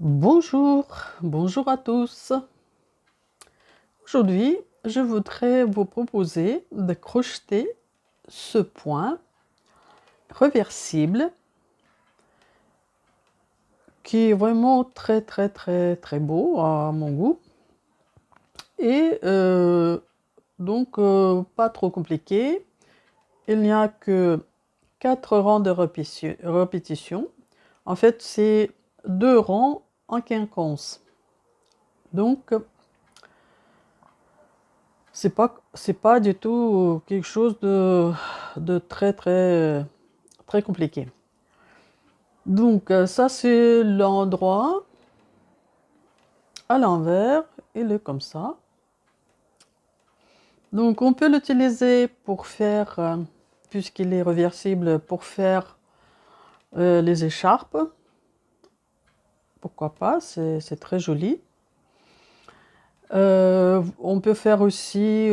Bonjour, bonjour à tous. Aujourd'hui, je voudrais vous proposer de crocheter ce point réversible qui est vraiment très beau à mon goût et pas trop compliqué. Il n'y a que 4 rangs de répétition. En fait, c'est 2 rangs en quinconce. Donc, c'est pas du tout quelque chose de très compliqué. Donc, ça, c'est l'endroit à l'envers. Il est comme ça. Donc, on peut l'utiliser pour faire, puisqu'il est réversible, pour faire les écharpes. Pourquoi pas, c'est très joli. On peut faire aussi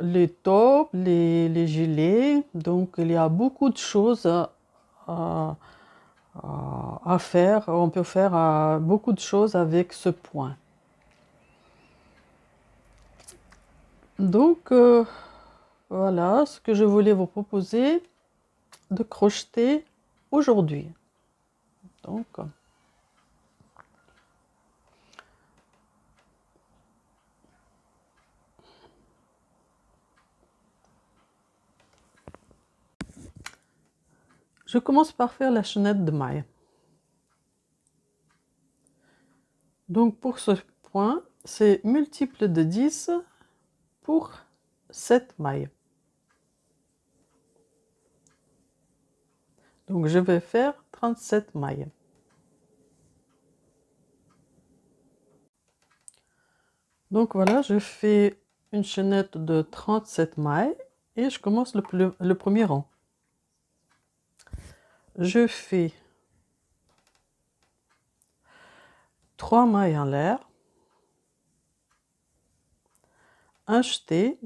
les tops, les gilets. Donc, il y a beaucoup de choses à, à faire. On peut faire beaucoup de choses avec ce point. Donc, voilà ce que je voulais vous proposer de crocheter aujourd'hui. Donc, je commence par faire la chaînette de maille. Donc, pour ce point, c'est multiple de 10 pour 7 mailles. Donc, je vais faire 37 mailles. Donc, voilà, je fais une chaînette de 37 mailles et je commence le premier rang. Je fais 3 mailles en l'air, un jeté,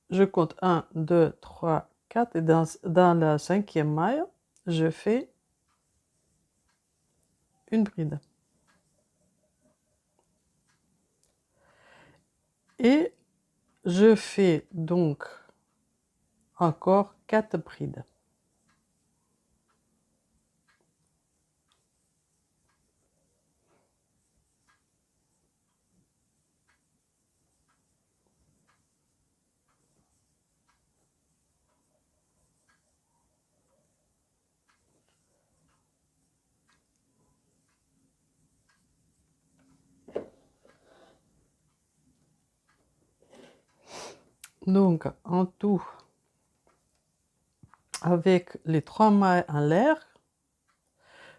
je compte 1, 2, 3, 4 et dans la cinquième maille, je fais une bride. Et je fais donc encore 4 brides. Donc en tout, avec les 3 mailles en l'air,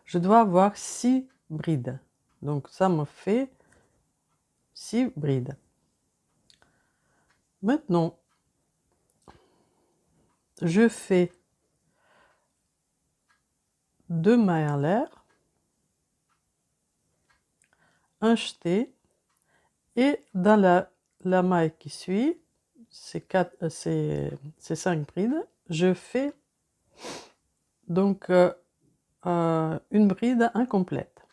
je dois avoir 6 brides. Donc ça me fait 6 brides. Maintenant, je fais 2 mailles en l'air, un jeté, et dans la maille qui suit, ces 5 brides, je fais donc une bride incomplète.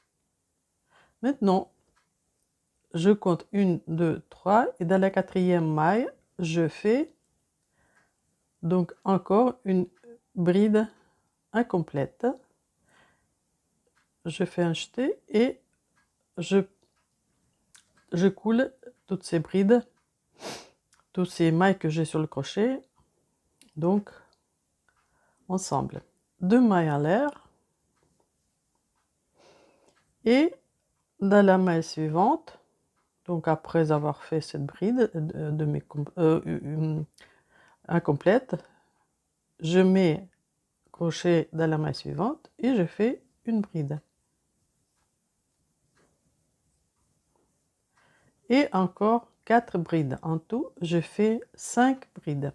Maintenant, je compte 1, 2, 3 et dans la quatrième maille, je fais donc encore une bride incomplète. Je fais un jeté et je coule toutes ces brides, toutes ces mailles que j'ai sur le crochet, donc ensemble. 2 mailles en l'air et dans la maille suivante, donc après avoir fait cette bride incomplète, je mets crochet dans la maille suivante et je fais une bride. Et encore 4 brides. En tout, je fais 5 brides.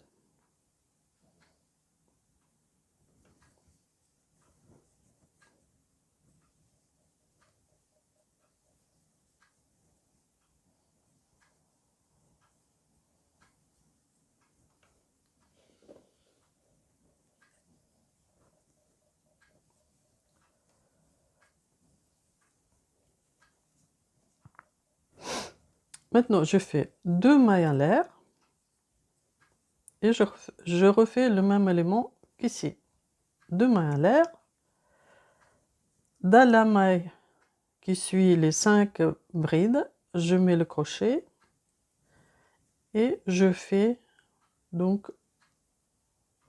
Maintenant, je fais 2 mailles en l'air et je refais le même élément qu'ici. 2 mailles en l'air. Dans la maille qui suit les 5 brides, je mets le crochet et je fais donc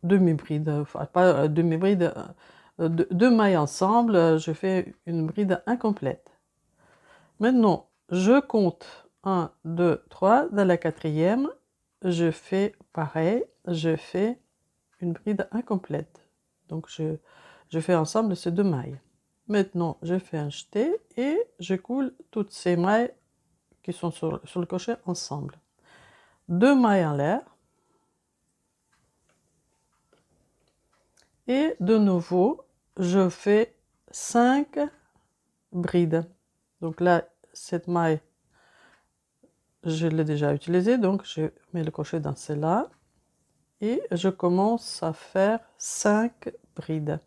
demi-bride, enfin pas demi-bride, 2 mailles ensemble, je fais une bride incomplète. Maintenant, je compte 1, 2, 3, dans la quatrième, je fais pareil, je fais une bride incomplète. Donc je fais ensemble ces 2 mailles. Maintenant, je fais un jeté et je coule toutes ces mailles qui sont sur le crochet ensemble. 2 mailles en l'air. Et de nouveau, je fais 5 brides. Donc là, cette maille, je l'ai déjà utilisée, donc je mets le crochet dans celle-là. Et je commence à faire 5 brides.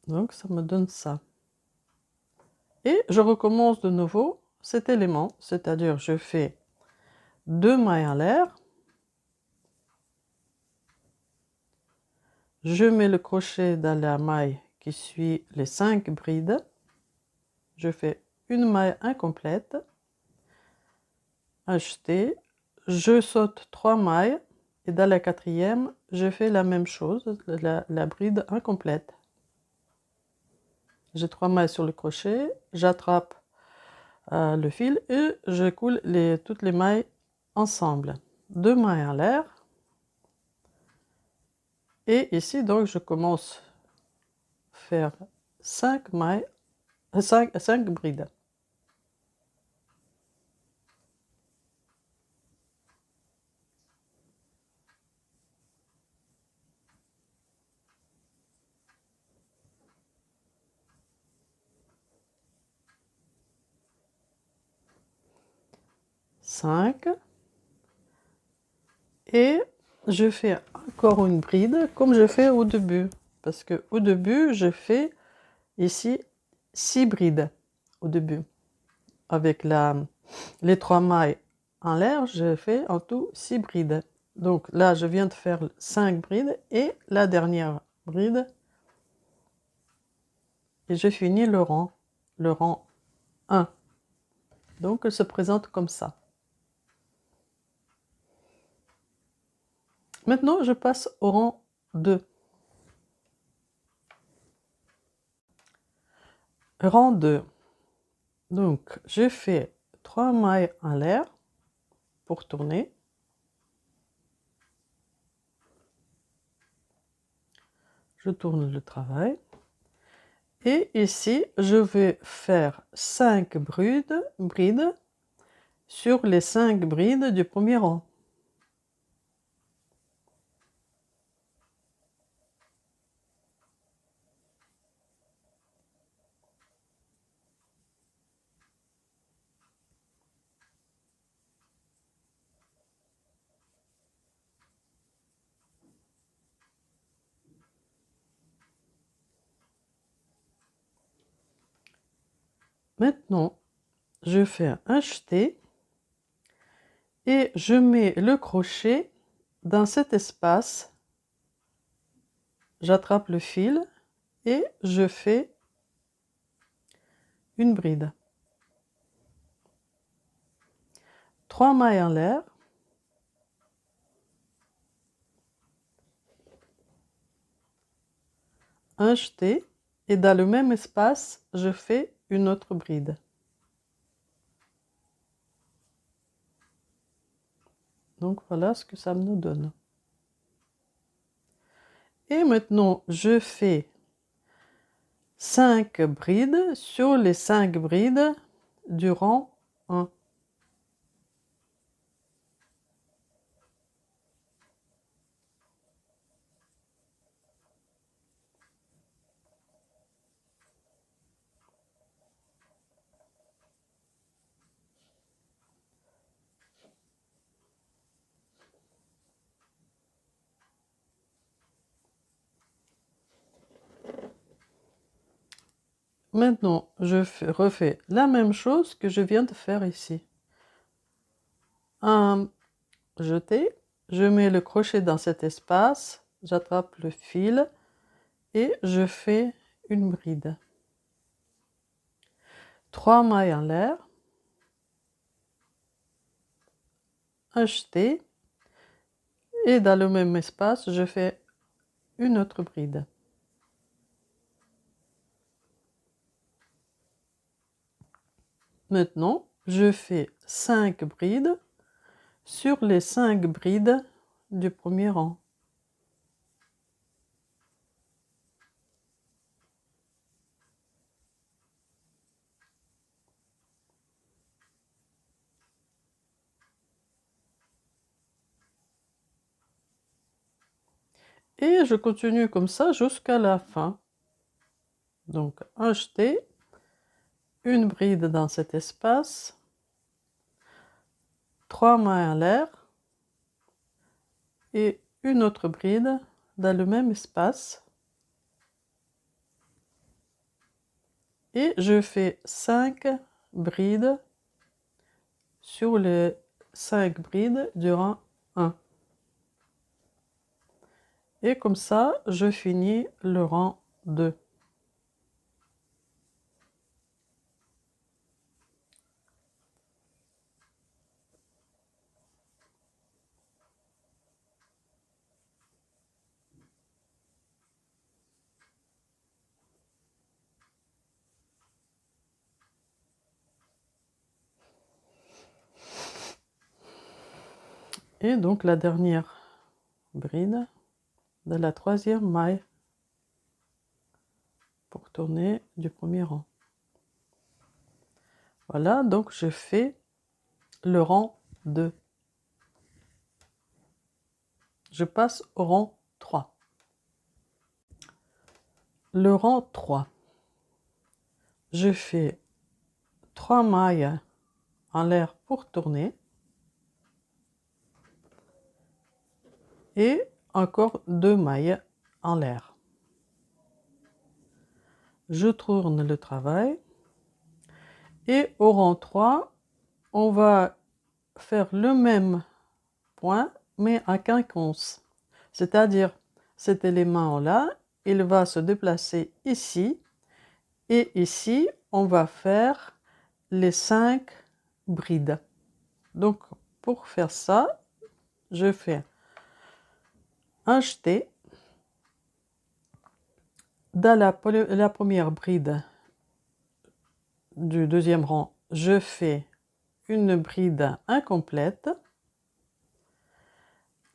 Donc ça me donne ça. Et je recommence de nouveau cet élément, c'est-à-dire je fais 2 mailles en l'air, je mets le crochet dans la maille qui suit les 5 brides, je fais une maille incomplète, un jeté, je saute 3 mailles et dans la quatrième, je fais la même chose, la bride incomplète. J'ai 3 mailles sur le crochet, j'attrape le fil et je coule toutes les mailles ensemble. 2 mailles en l'air. Et ici, donc, je commence à faire 5 mailles, 5 brides. Et je fais encore une bride comme je fais au début. Parce que au début, je fais ici 6 brides au début. Avec les 3 mailles en l'air, je fais en tout 6 brides. Donc là, je viens de faire 5 brides et la dernière bride. Et je finis le rang 1. Donc elle se présente comme ça. Maintenant, je passe au rang 2. Rang 2. Donc, je fais 3 mailles en l'air pour tourner. Je tourne le travail. Et ici, je vais faire 5 brides sur les 5 brides du premier rang. Maintenant, je fais un jeté et je mets le crochet dans cet espace. J'attrape le fil et je fais une bride. 3 mailles en l'air. Un jeté et dans le même espace, je fais une autre bride. Donc voilà ce que ça nous donne. Et maintenant, je fais 5 brides sur les 5 brides du rang 1. Maintenant, refais la même chose que je viens de faire ici. Un jeté, je mets le crochet dans cet espace, j'attrape le fil et je fais une bride. 3 mailles en l'air, un jeté et dans le même espace, je fais une autre bride. Maintenant, je fais 5 brides sur les 5 brides du premier rang. Et je continue comme ça jusqu'à la fin. Donc, un jeté, une bride dans cet espace, 3 mailles en l'air et une autre bride dans le même espace. Et je fais 5 brides sur les 5 brides du rang 1. Et comme ça, je finis le rang 2. Et donc la dernière bride de la 3e maille pour tourner du premier rang. Voilà, donc je fais le rang 2. Je passe au rang 3. Le rang 3. Je fais 3 mailles en l'air pour tourner. Et encore 2 mailles en l'air. Je tourne le travail. Et au rang 3, on va faire le même point, mais à quinconce. C'est-à-dire, cet élément-là, il va se déplacer ici. Et ici, on va faire les 5 brides. Donc, pour faire ça, je fais un jeté. Dans la première bride du 2e rang, je fais une bride incomplète.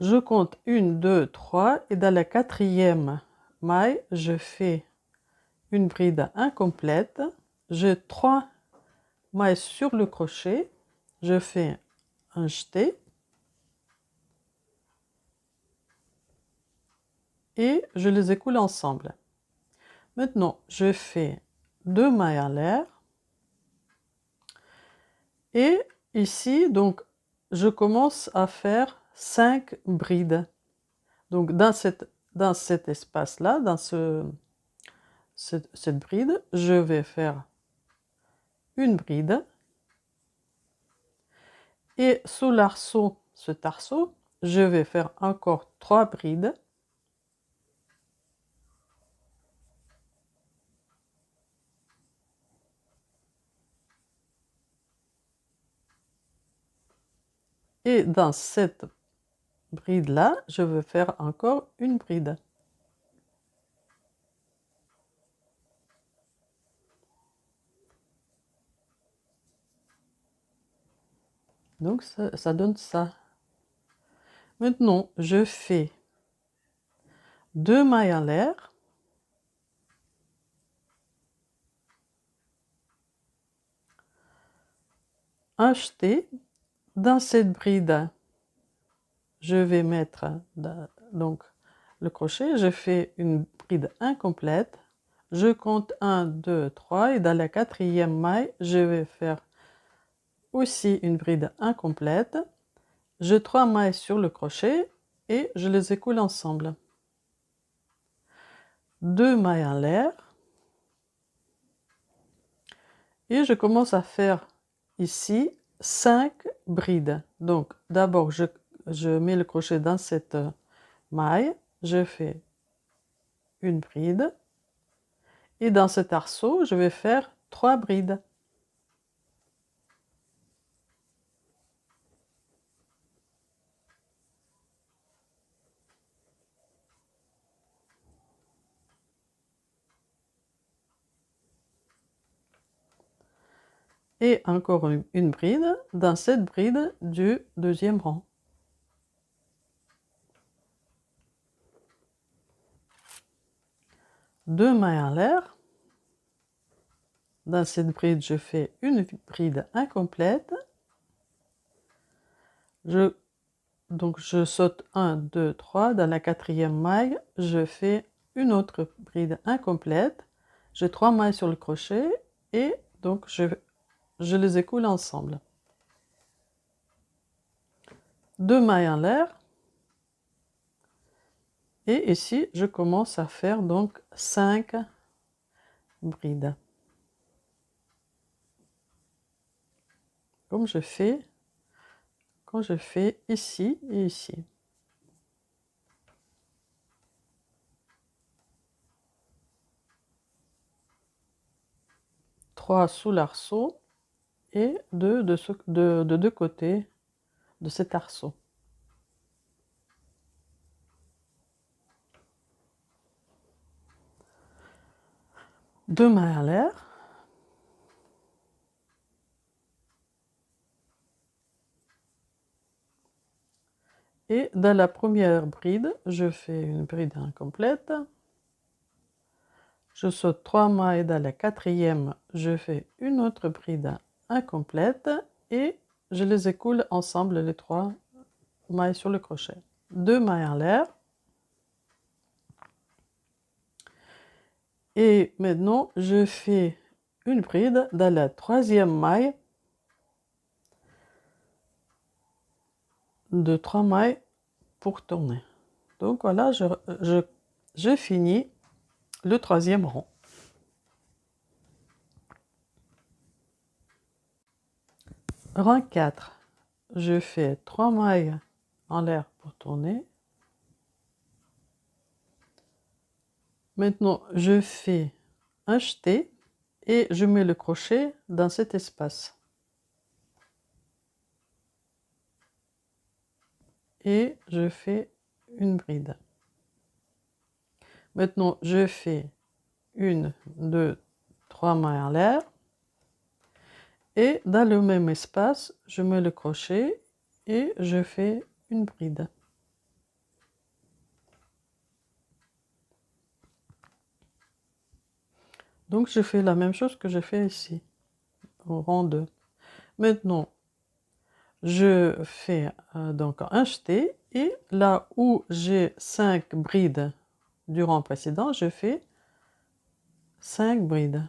Je compte 1, 2, 3 et dans la 4e maille, je fais une bride incomplète. J'ai 3 mailles sur le crochet. Je fais un jeté. Et je les écoule ensemble. Maintenant, je fais 2 mailles en l'air. Et ici, donc, je commence à faire 5 brides. Donc, dans cet espace-là, dans cette bride, je vais faire une bride. Et sous l'arceau, ce arceau, je vais faire encore 3 brides. Et dans cette bride-là, je vais faire encore une bride. Donc, ça donne ça. Maintenant, je fais 2 mailles en l'air. Un jeté. Dans cette bride, je vais mettre donc le crochet. Je fais une bride incomplète. Je compte 1, 2, 3 et dans la 4e maille, je vais faire aussi une bride incomplète. J'ai 3 mailles sur le crochet et je les écoule ensemble. 2 mailles en l'air. Et je commence à faire ici 5 brides. Donc d'abord je mets le crochet dans cette maille, je fais une bride et dans cet arceau je vais faire 3 brides. Et encore une bride dans cette bride du deuxième rang. Deux mailles en l'air. Dans cette bride, je fais une bride incomplète. Donc je saute 1, 2, 3. Dans la quatrième maille, je fais une autre bride incomplète. J'ai 3 mailles sur le crochet et donc je les écoule ensemble. Deux mailles en l'air. Et ici, je commence à faire donc 5 brides. Comme je fais quand je fais ici et ici. Trois sous l'arceau et deux de deux côtés de cet arceau. Deux mailles à l'air. Et dans la première bride, je fais une bride incomplète. Je saute 3 mailles. Dans la quatrième, je fais une autre bride incomplète et je les écoule ensemble, les 3 mailles sur le crochet. Deux mailles en l'air. Et maintenant, je fais une bride dans la troisième maille de 3 mailles pour tourner. Donc voilà, je finis le troisième rang. Rang 4, je fais 3 mailles en l'air pour tourner. Maintenant, je fais un jeté et je mets le crochet dans cet espace. Et je fais une bride. Maintenant, je fais 1, 2, 3 mailles en l'air. Et dans le même espace, je mets le crochet et je fais une bride. Donc je fais la même chose que je fais ici, au rang 2. Maintenant, je fais donc un jeté et là où j'ai 5 brides du rang précédent, je fais 5 brides.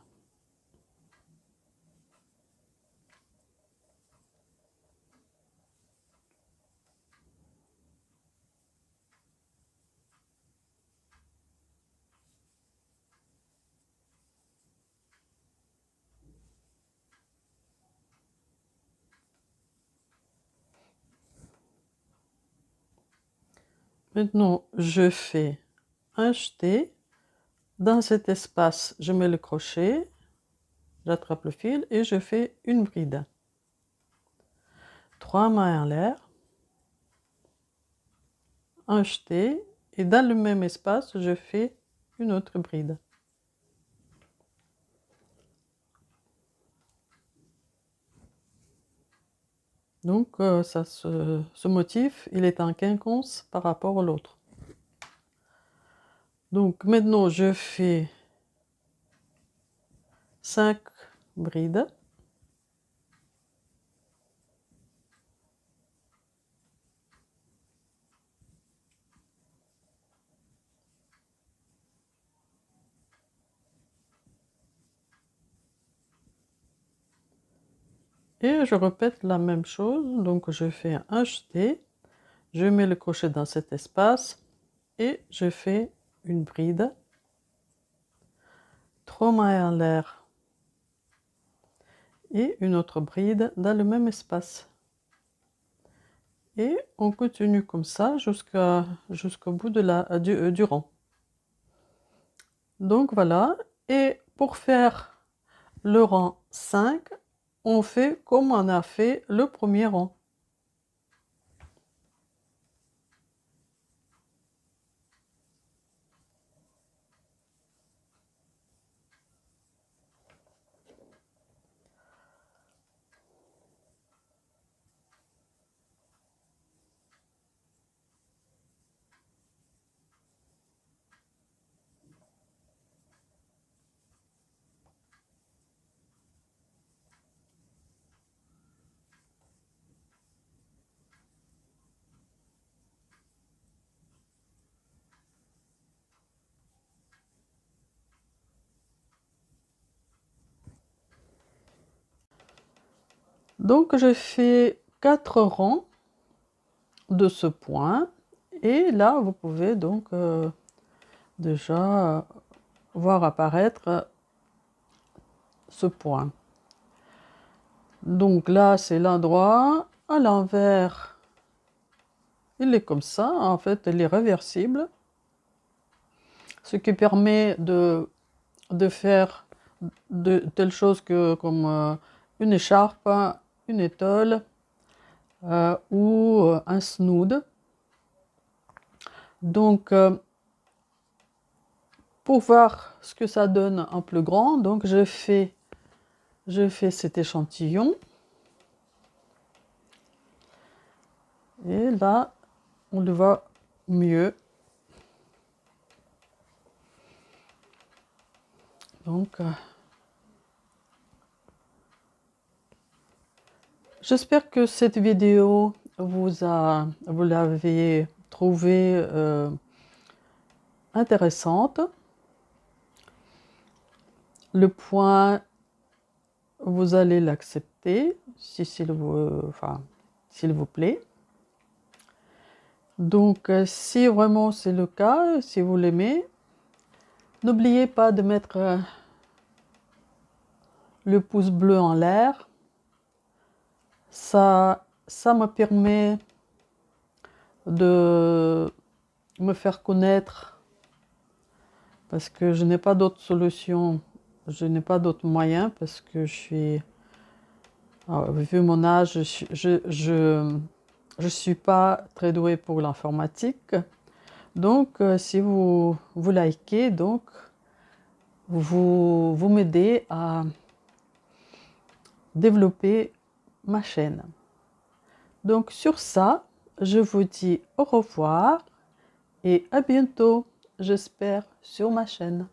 Maintenant, je fais un jeté. Dans cet espace, je mets le crochet, j'attrape le fil et je fais une bride. 3 mailles en l'air, un jeté et dans le même espace, je fais une autre bride. Donc ce motif, il est en quinconce par rapport à l'autre. Donc maintenant, je fais 5 brides. Et je répète la même chose. Donc je fais un jeté, je mets le crochet dans cet espace et je fais une bride. 3 mailles en l'air. et une autre bride dans le même espace. Et on continue comme ça jusqu'au bout du rang. Donc voilà, et pour faire le rang 5, on fait comme on a fait le premier rang. Donc je fais 4 rangs de ce point, et là vous pouvez donc déjà voir apparaître ce point. Donc là c'est l'endroit, à l'envers il est comme ça, en fait il est réversible, ce qui permet de faire de telles choses que comme une écharpe, une étole ou un snood. Donc pour voir ce que ça donne en plus grand, donc je fais cet échantillon, et là on le voit mieux. Donc j'espère que cette vidéo vous l'avez trouvée intéressante. Le point, vous allez l'accepter s'il vous plaît. Donc si vraiment c'est le cas, si vous l'aimez, n'oubliez pas de mettre le pouce bleu en l'air. Ça me permet de me faire connaître, parce que je n'ai pas d'autre solution, je n'ai pas d'autres moyens, parce que vu mon âge, je suis pas très douée pour l'informatique. Donc si vous likez, donc vous m'aidez à développer ma chaîne. Donc sur ça, je vous dis au revoir et à bientôt, j'espère, sur ma chaîne.